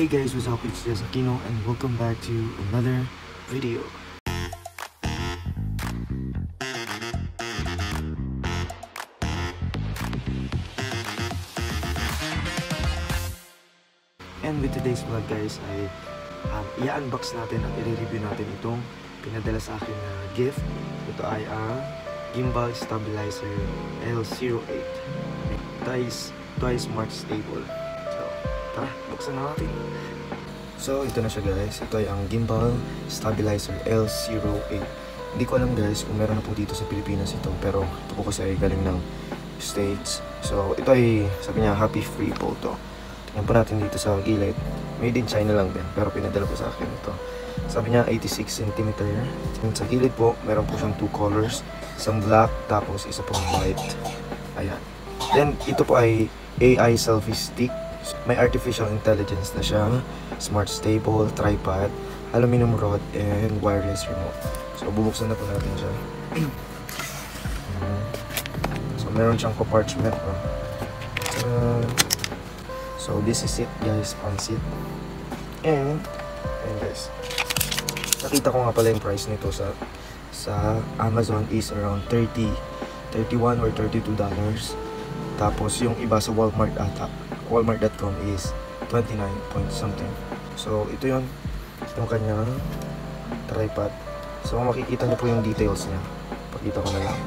Hey guys, what's up? It's Jess Aquino and welcome back to another video. And with today's vlog guys ay i-unbox natin at i-review natin itong pinadala sa akin na gift. Ito ay ang Gimbal Stabilizer L08. Ito ay Smart Stable. So, tara, buksan na natin. So, ito na siya guys. Ito ay ang Gimbal Stabilizer L08. Hindi ko alam guys kung meron na po dito sa Pilipinas ito. Pero ito po kasi ay galing ng States. So, ito ay sabi niya happy free photo. Tingnan po natin dito sa gilid. Made in China lang din. Pero pinadala po sa akin ito. Sabi niya 86 cm. And sa gilid po, meron po siyang 2 colors. Isang black, tapos isa pong white. Ayan. Then, ito po ay AI selfie stick. May artificial intelligence na siya. Smart stable, tripod, aluminum rod, and wireless remote. So, bubuksan na po natin siya. So, meron siyang compartment. So, this is it guys, pansit. And guys, nakita ko nga pala yung price nito sa Amazon is around 31 or $32. Tapos yung iba sa Walmart ata, Walmart.com is 29 point something. So, ito yung kanyang tripod. So, makikita niyo po yung details niya. Pakita ko na lang.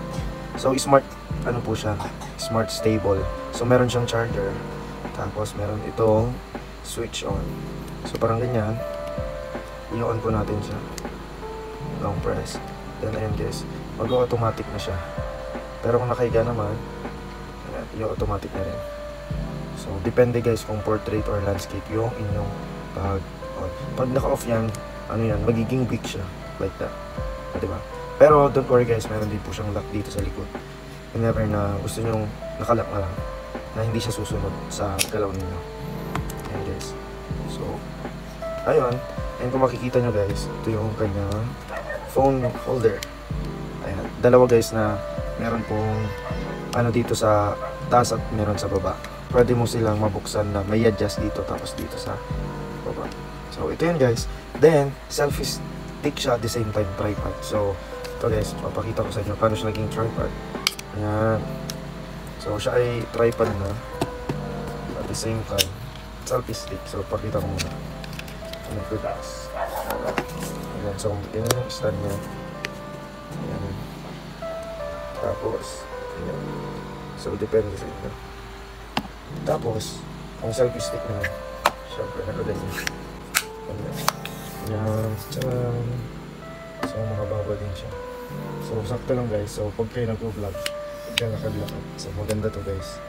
So, smart, ano po siya? Smart stable. So, meron siyang charger. Tapos meron itong switch on. So parang ganyan. I-on po natin siya. Long press. Then ayan guys, mag-automatic na siya. Pero kung nakahiga naman, i-automatic na rin. So depende guys kung portrait or landscape yung inyong pag-on. Pag naka-off yan, ano yan, magiging weak siya. Like that. Diba? Pero don't worry guys, meron din po siyang lock dito sa likod. Whenever na gusto nyo nakalock na lang, na hindi siya susunod sa galaw ninyo. Ayan guys. So, ayun. And kung makikita nyo guys, ito yung kanyang phone holder. Ayan. Dalawa guys na meron pong ano dito sa taas at meron sa baba. Pwede mo silang mabuksan na may adjust dito tapos dito sa baba. So, ito yun guys. Then, selfie stick siya at the same time tripod. So, ito guys, papakita ko sa inyo paano siya naging tripod. Ayan. So, siya ay tripod na at the same time selfie stick. So, pakita ko muna. Ayan, guys. Ayan, so, yan yung stand niya. Ayan. Tapos, ayan. So, depende sa inyo. Tapos, ang selfie stick na syempre, nakaganyan. Ayan. Tcharam. So, makababa din siya. So, sakto lang guys. So, pag kayo nag-vlog, kaya nakadlakad. So, maganda to guys.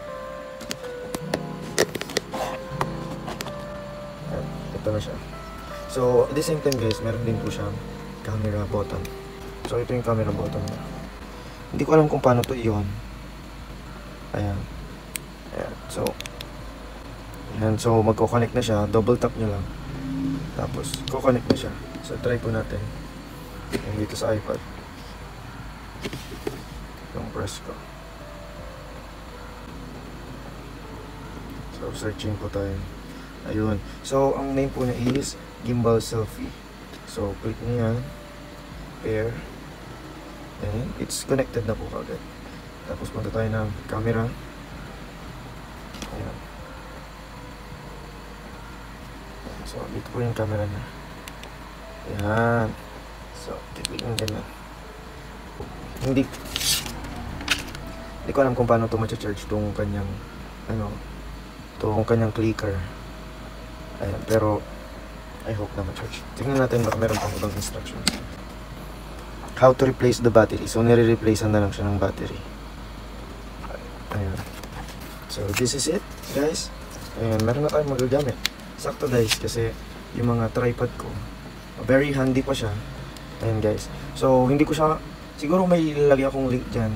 Ayan, ito na siya. So, at the same time guys, meron din po siyang camera button. So, ito yung camera button niya. Hindi ko alam kung paano to i-on. Ayan. Ayan. So, ayan. So, magko-connect na siya. Double tap nyo lang. Tapos, ko-connect na siya. So, try po natin. Ayan, dito sa iPad. Yung press ko. So, searching po tayo. Ayun. So, ang name po niya is Gimbal Selfie. So, click niya yan. Pair. And it's connected na po kagad. Tapos, punta tayo ng camera. Ayan. So, dito po yung camera niya. Ayan. So, click nyo ganyan. Hindi ko alam kung paano ito ma-charge itong kanyang itong kanyang clicker. Ayan, pero I hope na ma-charge. Tingnan natin baka meron pang ibang instructions. How to replace the battery. So, nire-replacean na lang siya ng battery. Ayan. So, this is it, guys. Ayan, meron na tayong magagamit. Sakto, guys, kasi yung mga tripod ko, very handy pa siya. Ayan, guys. So, hindi ko siya, siguro may lalagyan akong link dyan.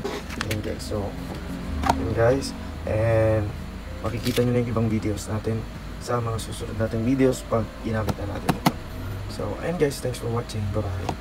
Ayan, guys. So, ayan, guys. And, makikita nyo na yung ibang videos natin sa mga susunod nating videos pag ginamit na natin ito. So, ayan guys, thanks for watching. Bye-bye.